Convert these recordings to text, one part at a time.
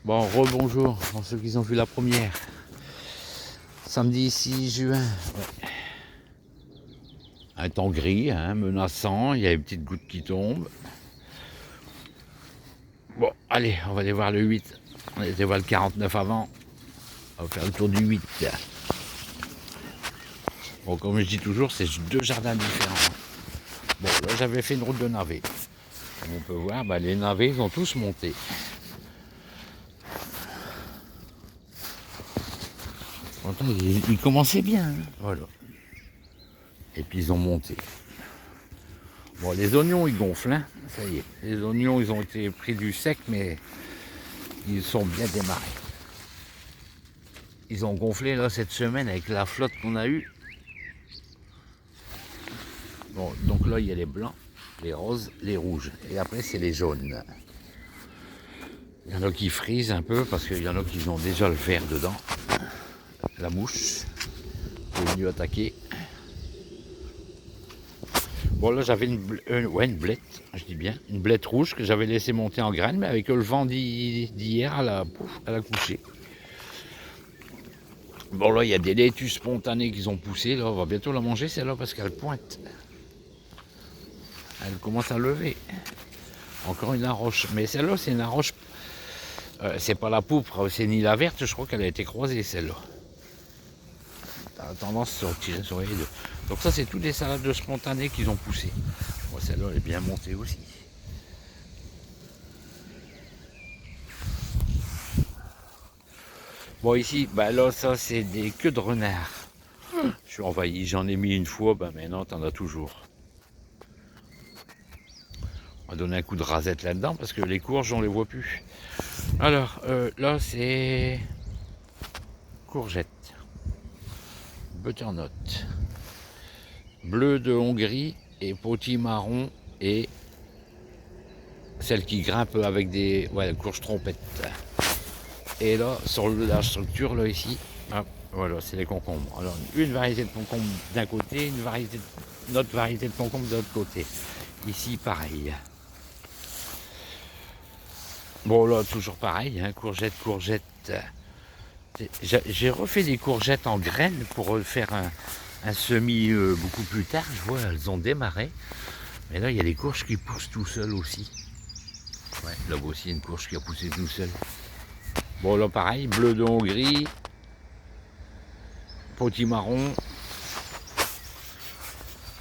Bon, rebonjour pour ceux qui ont vu la première. Samedi 6 juin. Ouais. Un temps gris, hein, menaçant, il y a une petite goutte qui tombe. Bon, allez, on va aller voir le 8. On était voir le 49 avant. On va faire le tour du 8. Bon, comme je dis toujours, c'est deux jardins différents. Bon, là j'avais fait une route de navets. Comme on peut voir, bah, les navets ils ont tous monté. Pourtant, ils commençaient bien, hein. Voilà. Et puis ils ont monté. Bon, les oignons ils gonflent, hein. Ça y est. Les oignons ils ont été pris du sec, mais ils sont bien démarrés. Ils ont gonflé là cette semaine avec la flotte qu'on a eue. Bon, donc là il y a les blancs, les roses, les rouges. Et après c'est les jaunes. Il y en a qui frisent un peu parce qu'il y en a qui ont déjà le vert dedans. La mouche est venue attaquer. Bon là j'avais une blette, je dis bien, une blette rouge que j'avais laissé monter en graines, mais avec le vent d'hier, elle a couché. Bon là il y a des laitues spontanées qui ont poussé, là on va bientôt la manger celle-là parce qu'elle pointe. Elle commence à lever. Encore une arroche, mais celle-là c'est une arroche, c'est pas la pourpre, c'est ni la verte, je crois qu'elle a été croisée celle-là. Elle a tendance à tirer sur les deux. Donc ça c'est toutes des salades de spontanées qu'ils ont poussé. Bon, celle-là elle est bien montée aussi. Bon ici, bah là ça c'est des queues de renard. Je suis envahi, j'en ai mis une fois, bah maintenant t'en as toujours. On va donner un coup de rasette là-dedans parce que les courges on les voit plus. Alors là c'est courgettes, butternut, bleu de Hongrie et potimarron et celle qui grimpe avec des courges trompettes. Et là sur la structure là ici, hop, voilà c'est les concombres. Alors une variété de concombres d'un côté, une autre variété de concombres de l'autre côté. Ici pareil. Bon là toujours pareil, hein, courgettes. J'ai refait des courgettes en graines pour faire un semis beaucoup plus tard. Je vois elles ont démarré. Mais là il y a des courges qui poussent tout seuls aussi. Ouais, là aussi une courge qui a poussé tout seul. Bon là pareil, bleu de Hongrie, potimarron.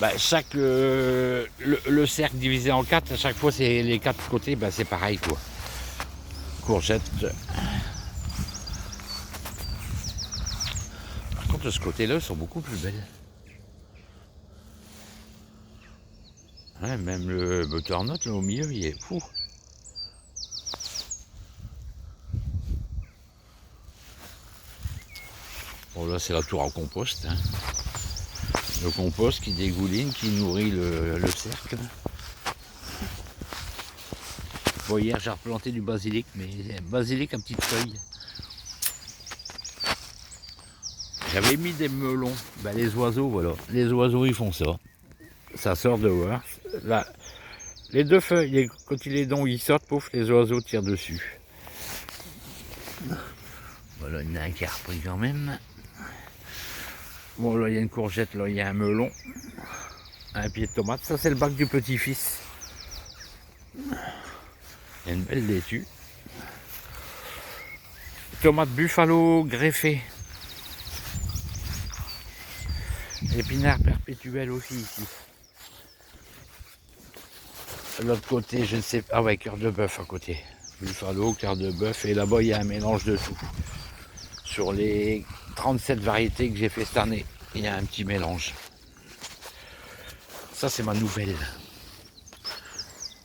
Bah, le cercle divisé en 4, à chaque fois c'est les 4 côtés, bah, c'est pareil quoi. Courgettes. Par contre de ce côté-là, elles sont beaucoup plus belles. Ouais, même le butternut là au milieu, il est fou. Bon là c'est la tour en compost. Hein. Le compost qui dégouline, qui nourrit le cercle. Bon hier j'ai replanté du basilic, mais basilic à petites feuilles. J'avais mis des melons, ben, les oiseaux voilà, les oiseaux ils font ça. Ça sort dehors. Là, les deux feuilles, quand il est donc ils sortent, pouf, les oiseaux tirent dessus. Voilà, il y en a un qui a repris quand même. Bon là il y a une courgette, là il y a un melon, un pied de tomate, ça c'est le bac du petit-fils. Il y a une belle laitue. Tomate buffalo greffée. Épinard perpétuel aussi ici. De l'autre côté, je ne sais pas. Ah ouais, cœur de bœuf à côté. Buffalo, cœur de bœuf. Et là-bas, il y a un mélange de tout. Sur les 37 variétés que j'ai fait cette année, il y a un petit mélange. Ça, c'est ma nouvelle.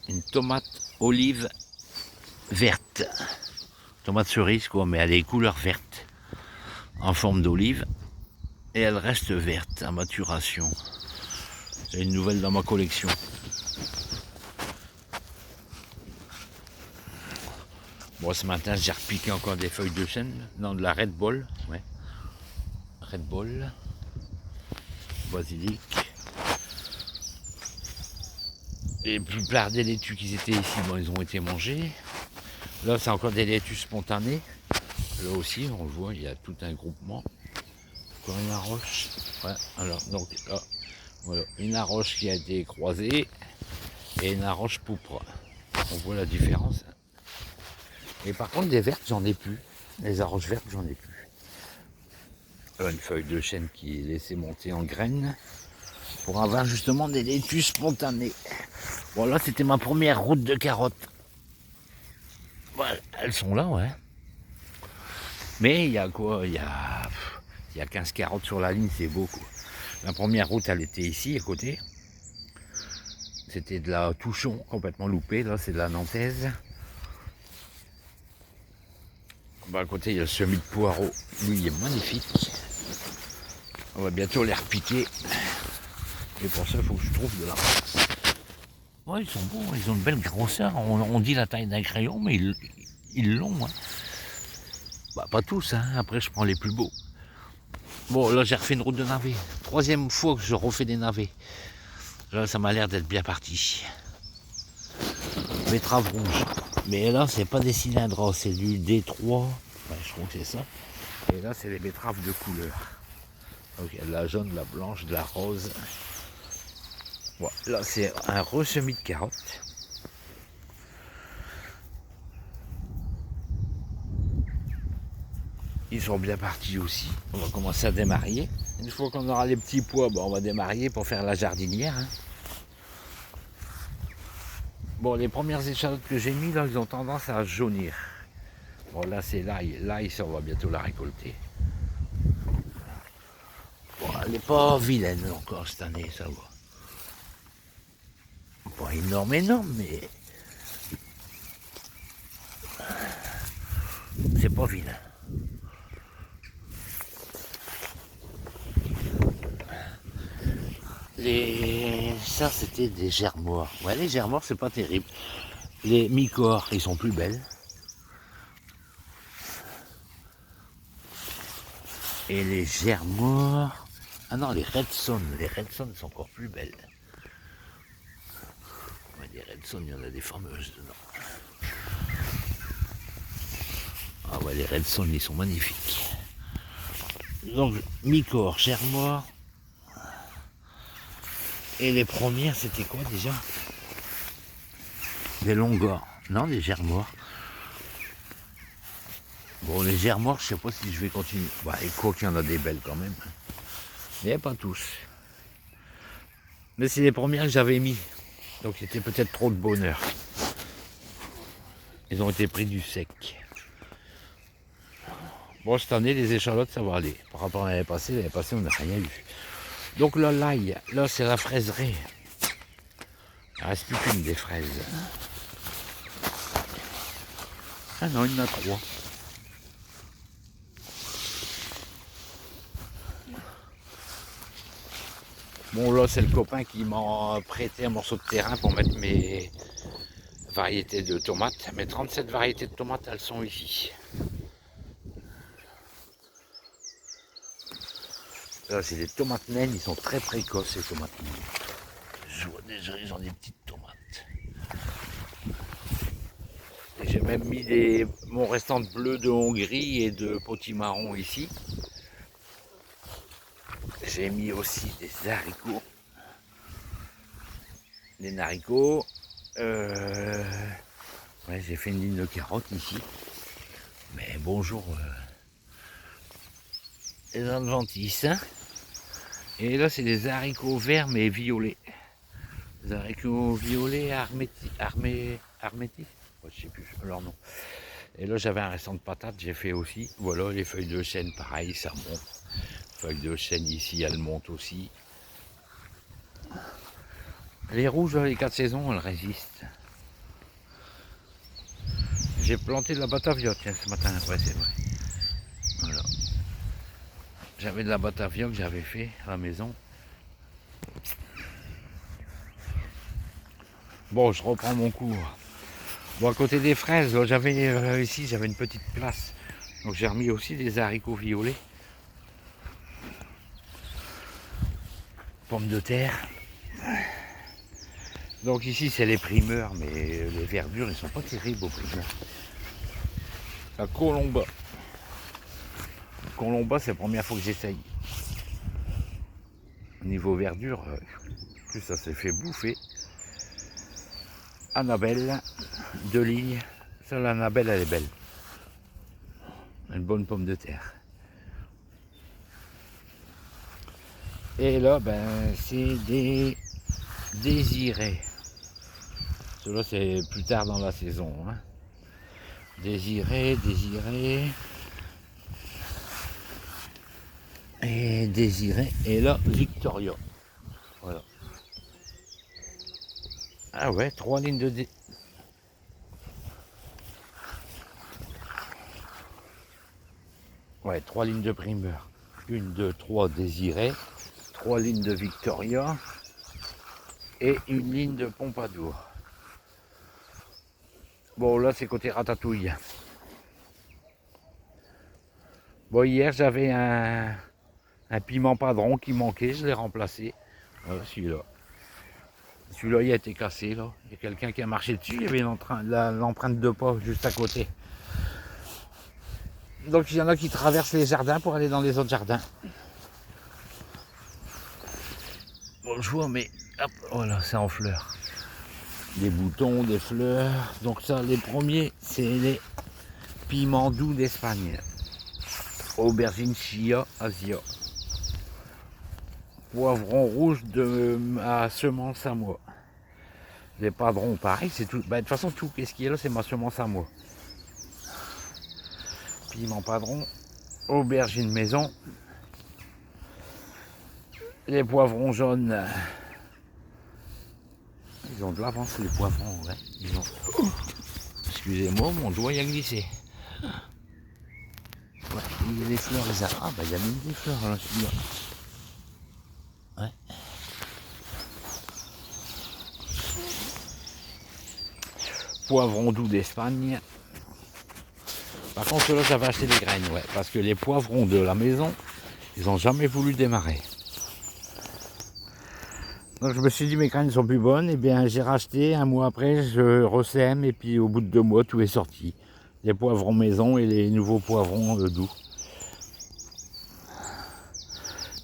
Une tomate olive verte. Tomate cerise, quoi, mais elle est couleur verte. En forme d'olive. Et elle reste verte à maturation. C'est une nouvelle dans ma collection. Bon, ce matin, j'ai repiqué encore des feuilles de chêne. Non, de la Red Bull. Ouais. Red Bull. Basilic. Et la plupart des laitues qui étaient ici, bon, ils ont été mangés. Là, c'est encore des laitues spontanées. Là aussi, on le voit, il y a tout un groupement. Encore une arroche. Ouais, alors, donc là, voilà, une arroche qui a été croisée et une arroche pourpre. On voit la différence. Et par contre, des vertes, j'en ai plus. Les arroches vertes, j'en ai plus. Là, une feuille de chêne qui est laissée monter en graines pour avoir justement des laitues spontanées. Voilà, c'était ma première route de carottes. Voilà, elles sont là, ouais. Mais il y a quoi? Il y a 15 carottes sur la ligne, c'est beaucoup. La première route, elle était ici, à côté. C'était de la Touchon, complètement loupée. Là, c'est de la Nantaise. Bah, à côté, il y a le semis de poireaux. Lui, il est magnifique. On va bientôt les repiquer. Et pour ça, il faut que je trouve de la place. Ouais, ils sont bons, ils ont une belle grosseur. On dit la taille d'un crayon, mais ils l'ont. Hein. Bah, pas tous, hein. Après, je prends les plus beaux. Bon, là, j'ai refait une route de navet. Troisième fois que je refais des navets. Là, ça m'a l'air d'être bien parti. Betterave rouge. Mais là, c'est pas des cylindres, c'est du D3. Ouais, je crois que c'est ça. Et là, c'est les betteraves de couleur. Donc, il y a de la jaune, de la blanche, de la rose. Bon, là, c'est un ressemis de carottes. Ils sont bien partis aussi. On va commencer à démarrer. Une fois qu'on aura les petits pois, bon, on va démarrer pour faire la jardinière. Hein. Bon, les premières échalotes que j'ai mis là, ils ont tendance à jaunir. Bon, là, c'est l'ail. L'ail, ça, on va bientôt la récolter. Bon, elle n'est pas vilaine encore cette année, ça va. Pas énorme, mais c'est pas vilain. Ça, c'était des germoires. Ouais, les germoires, c'est pas terrible. Les mycores, ils sont plus belles. Et les germoires... Ah non, les redson sont encore plus belles. Ouais, les redson, il y en a des fameuses dedans. Ah ouais, les redson, ils sont magnifiques. Donc, mycores, germoires... Et les premières, c'était quoi déjà? Des longueurs. Non, des germoires. Bon, les germoires, je sais pas si je vais continuer. Bah, et quoi qu'il y en a des belles quand même. Mais pas tous. Mais c'est les premières que j'avais mis. Donc c'était peut-être trop de bonheur. Ils ont été pris du sec. Bon, cette année, les échalotes, ça va aller. Par rapport à l'année passée, on n'a rien eu. Donc là, l'ail, là, c'est la fraiserie. Il ne reste plus qu'une des fraises. Ah non, il y en a 3. Bon, là, c'est le copain qui m'a prêté un morceau de terrain pour mettre mes variétés de tomates. Mes 37 variétés de tomates, elles sont ici. Là, c'est des tomates naines, ils sont très précoces, ces tomates naines. Je vois déjà, ils ont des petites tomates. J'ai même mis mon restant de bleu de Hongrie et de potimarron ici. J'ai mis aussi des haricots. Des haricots. Ouais, j'ai fait une ligne de carottes ici. Mais bonjour les adventices. Hein. Et là, c'est des haricots verts mais violets. Des haricots violets armétis. Ouais, je sais plus leur nom. Et là, j'avais un restant de patates, j'ai fait aussi. Voilà, les feuilles de chêne, pareil, ça monte. Feuilles de chêne ici, elles montent aussi. Les rouges, les 4 saisons, elles résistent. J'ai planté de la batavia, tiens, ce matin, ouais, c'est vrai. Voilà. J'avais de la batavia que j'avais fait à la maison. Bon, je reprends mon cours. Bon, à côté des fraises, j'avais ici, j'avais une petite place. Donc j'ai remis aussi des haricots violets. Pommes de terre. Donc ici, c'est les primeurs, mais les verdures, ils sont pas terribles aux primeurs. La colomba. Colomba, c'est la première fois que j'essaye. Niveau verdure, plus ça s'est fait bouffer. Annabelle, 2 lignes. Celle l'Annabelle, elle est belle. Une bonne pomme de terre. Et là, ben, c'est des désirés. Cela, c'est plus tard dans la saison. Hein. Désiré. Et désiré. Et là, Victoria. Voilà. Ah ouais, 3 lignes de ouais, 3 lignes de primeur. 1, 2, 3 désiré. 3 lignes de Victoria. Et 1 ligne de Pompadour. Bon, là, c'est côté ratatouille. Bon, hier, j'avais un piment padron qui manquait, je l'ai remplacé. Voilà, celui-là. Celui-là, il a été cassé, là. Il y a quelqu'un qui a marché dessus, il y avait l'empreinte de pas juste à côté. Donc, il y en a qui traversent les jardins pour aller dans les autres jardins. Bon, je vois, mais hop, voilà, c'est en fleurs. Des boutons, des fleurs. Donc ça, les premiers, c'est les piments doux d'Espagne. Aubergine chia Asia. Poivron rouge à semence à moi. Les padrons, pareil, c'est tout. Bah, de toute façon, tout ce qui est là, c'est ma semence à moi. Piment padron, aubergine maison. Les poivrons jaunes. Ils ont de l'avance, les poivrons, ouais. Ils ont... Excusez-moi, mon doigt y a glissé. Ouais, il y a les fleurs, les arbres. Ah, bah, il y a même des fleurs, là, celui-là. Ouais. Poivrons doux d'Espagne. Par contre, là, j'avais acheté des graines, ouais. Parce que les poivrons de la maison, ils n'ont jamais voulu démarrer. Donc je me suis dit mes graines sont plus bonnes, et bien j'ai racheté, 1 mois après je ressème et puis au bout de 2 mois tout est sorti. Les poivrons maison et les nouveaux poivrons doux.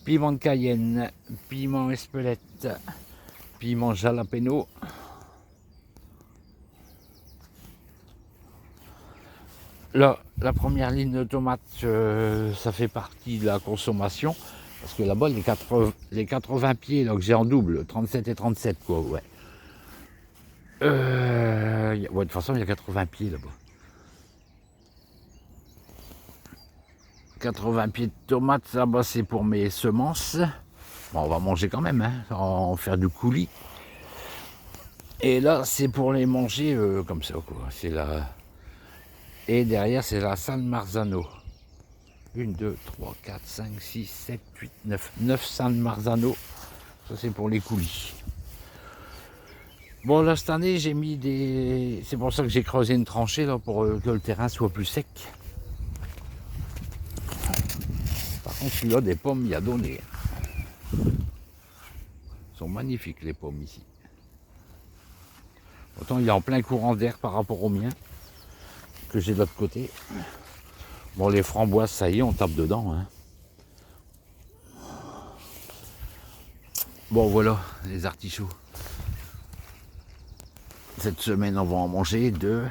Piment de Cayenne, piment Espelette, piment jalapeno. Là, la première ligne de tomates, ça fait partie de la consommation. Parce que là-bas, les 80 pieds là, que j'ai en double, 37 et 37, quoi, ouais. Ouais, de toute façon, il y a 80 pieds là-bas. 80 pieds de tomates, là-bas, c'est pour mes semences. Bon, on va manger quand même, hein, en faire du coulis. Et là, c'est pour les manger comme ça, quoi. C'est la... Et derrière, c'est la San Marzano. 1, 2, 3, 4, 5, 6, 7, 8, 9. 9 San Marzano. Ça, c'est pour les coulis. Bon, là, cette année, j'ai mis des... C'est pour ça que j'ai creusé une tranchée, là, pour que le terrain soit plus sec. Par contre, celui-là, des pommes, il y a donné. Ils sont magnifiques, les pommes, ici. Autant il est en plein courant d'air par rapport au mien, que j'ai de l'autre côté. Bon, les framboises, ça y est, on tape dedans. Hein. Bon, voilà, les artichauts. Cette semaine, on va en manger 2.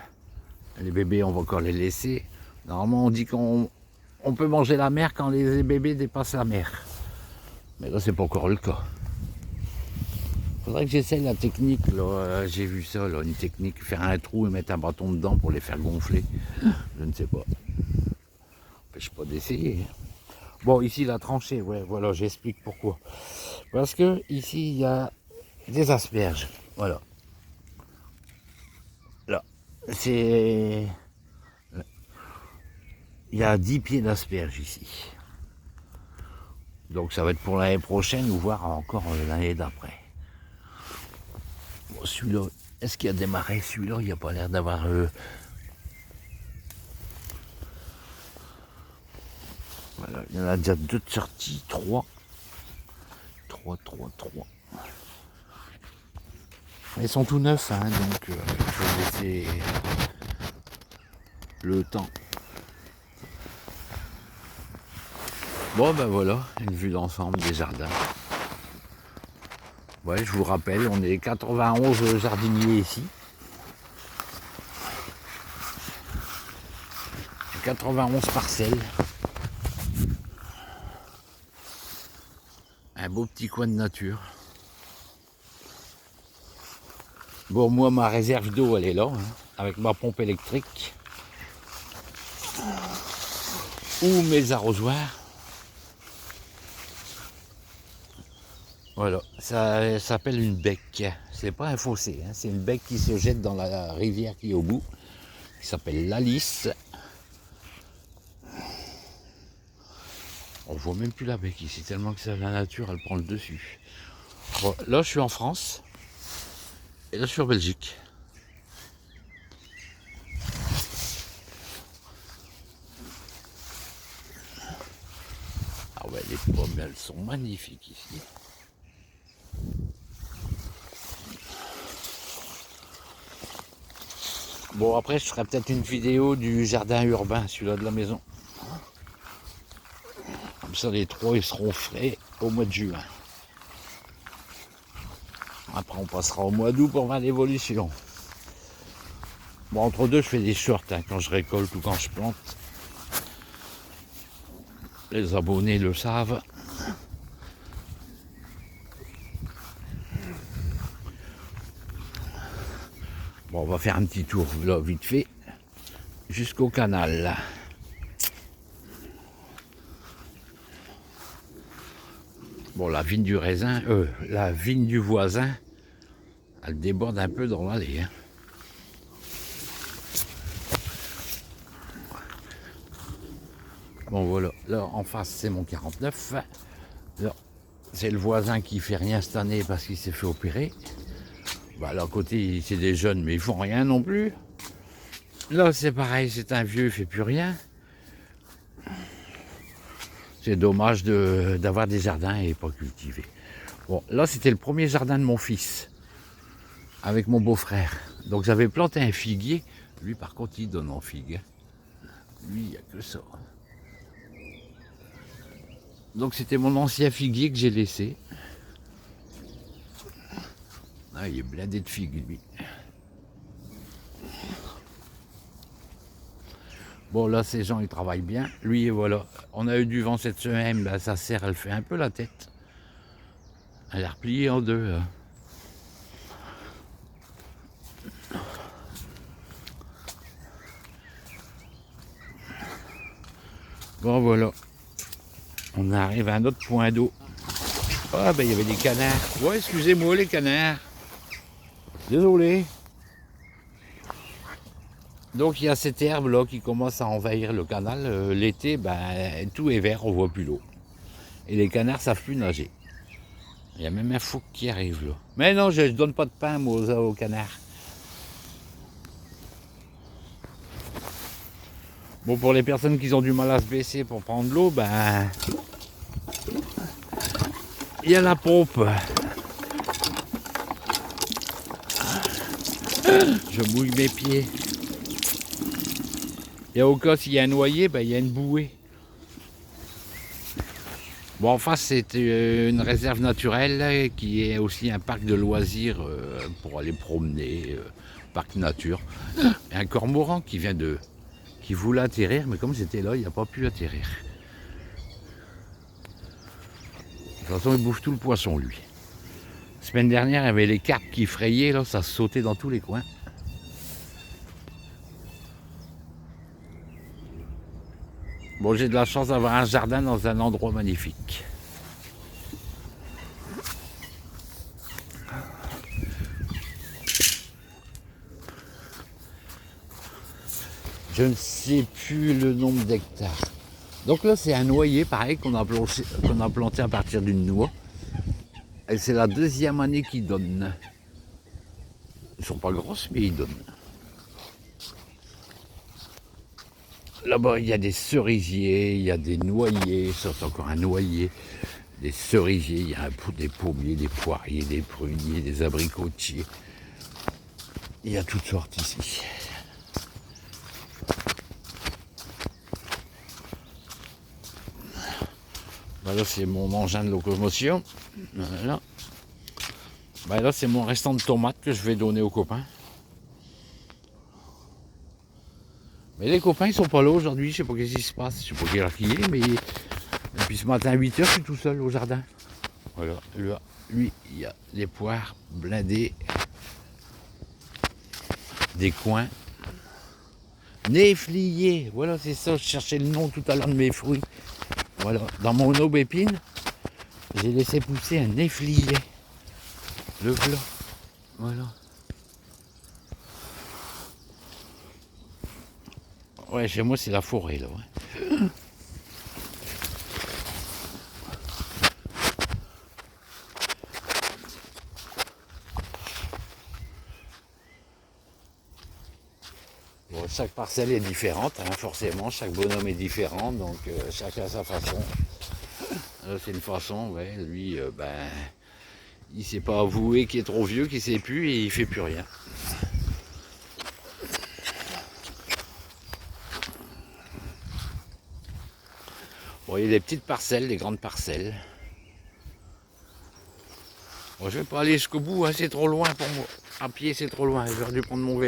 Les bébés, on va encore les laisser. Normalement, on dit qu'on peut manger la mer quand les bébés dépassent la mer. Mais là, c'est pas encore le cas. Faudrait que j'essaye la technique, là. J'ai vu ça, là, une technique, faire un trou et mettre un bâton dedans pour les faire gonfler. Je ne sais pas. Empêche pas d'essayer. Bon, ici, la tranchée, ouais, voilà, j'explique pourquoi. Parce que ici, il y a des asperges. Voilà. Là, c'est... Il y a 10 pieds d'asperges ici. Donc ça va être pour l'année prochaine ou voire encore l'année d'après. Bon, celui-là, est-ce qu'il a démarré? Celui-là, il n'a pas l'air d'avoir... Voilà, il y en a déjà 2 de sorties, 3. 3. Ils sont tout neufs, hein, donc il faut laisser le temps Bon ben voilà, une vue d'ensemble des jardins. Ouais, je vous rappelle, on est 91 jardiniers ici. 91 parcelles. Un beau petit coin de nature. Bon, moi, ma réserve d'eau, elle est là, hein, avec ma pompe électrique. Ou mes arrosoirs. Voilà, ça s'appelle une becque. C'est pas un fossé, hein, c'est une becque qui se jette dans la rivière qui est au bout. Qui s'appelle l'Alice. On voit même plus la becque ici, tellement que la nature, elle prend le dessus. Bon, là, je suis en France. Et là, je suis en Belgique. Ah ouais, les pommes, elles sont magnifiques ici. Bon, après, je ferai peut-être une vidéo du jardin urbain, celui-là de la maison. Comme ça, les trois, ils seront frais au mois de juin. Après, on passera au mois d'août pour voir l'évolution. Bon, entre deux, je fais des shorts hein, quand je récolte ou quand je plante. Les abonnés le savent. Bon, on va faire un petit tour là, vite fait, jusqu'au canal. Là. Bon, la vigne du raisin, la vigne du voisin, elle déborde un peu dans l'allée. Hein. Bon, voilà. Là, en face, c'est mon 49. Là, c'est le voisin qui fait rien cette année parce qu'il s'est fait opérer. Bah, là, à côté, c'est des jeunes, mais ils font rien non plus. Là, c'est pareil, c'est un vieux, il fait plus rien. C'est dommage d'avoir des jardins et pas cultivés. Bon, là, c'était le premier jardin de mon fils, avec mon beau-frère. Donc, j'avais planté un figuier. Lui, par contre, il donne en figue. Lui, il n'y a que ça. Donc, c'était mon ancien figuier que j'ai laissé. Ah, il est blindé de figues, lui. Bon, là, ces gens, ils travaillent bien. Lui, voilà. On a eu du vent cette semaine. Ben, sa serre, elle fait un peu la tête. Elle est repliée en deux. Là. Bon, voilà. On arrive à un autre point d'eau. Ah, ben, il y avait des canards. Ouais, excusez-moi, les canards. Désolé. Donc, il y a cette herbe-là qui commence à envahir le canal. L'été, ben, tout est vert, on voit plus l'eau. Et les canards savent plus nager. Il y a même un phoque qui arrive, là. Mais non, je ne donne pas de pain, moi, aux canards. Bon, pour les personnes qui ont du mal à se baisser pour prendre l'eau, ben... il y a la pompe. Je mouille mes pieds. Et au cas s'il y a un noyer, ben, il y a une bouée. Bon, en face, c'est une réserve naturelle qui est aussi un parc de loisirs pour aller promener, parc nature. Et un cormoran qui voulait atterrir, mais comme j'étais là, il n'a pas pu atterrir. De toute façon, il bouffe tout le poisson, lui. La semaine dernière, il y avait les carpes qui frayaient, là, ça sautait dans tous les coins. Bon, j'ai de la chance d'avoir un jardin dans un endroit magnifique. Je ne sais plus le nombre d'hectares. Donc là, c'est un noyer, pareil, qu'on a planté à partir d'une noix. Et c'est la deuxième année qu'ils donnent. Ils ne sont pas grosses, mais ils donnent. Là-bas, il y a des cerisiers, il y a des noyers, ça c'est encore un noyer. Des cerisiers, il y a des pommiers, des poiriers, des pruniers, des abricotiers. Il y a toutes sortes ici. Ben là, c'est mon engin de locomotion. Voilà. Ben là, c'est mon restant de tomates que je vais donner aux copains. Mais les copains, ils sont pas là aujourd'hui. Je sais pas qu'est-ce qui se passe. Je sais pas quelle heure qu'il est, mais depuis ce matin à 8 h, je suis tout seul au jardin. Voilà. Là, lui, il y a des poires blindées. Des coins. Néfliers. Voilà, c'est ça. Je cherchais le nom tout à l'heure de mes fruits. Voilà. Dans mon aubépine, j'ai laissé pousser un néflier. Le blanc. Voilà. Ouais, chez moi, c'est la forêt, là. Ouais. Bon, chaque parcelle est différente, hein, forcément. Chaque bonhomme est différent, donc chacun a sa façon. Là, c'est une façon, ouais. Lui, ben, il s'est pas avoué qu'il est trop vieux, qu'il sait plus, et il fait plus rien. Bon, il y a des petites parcelles, des grandes parcelles. Bon, je vais pas aller jusqu'au bout, hein, c'est trop loin pour moi. À pied, c'est trop loin. J'aurais dû prendre mon vélo.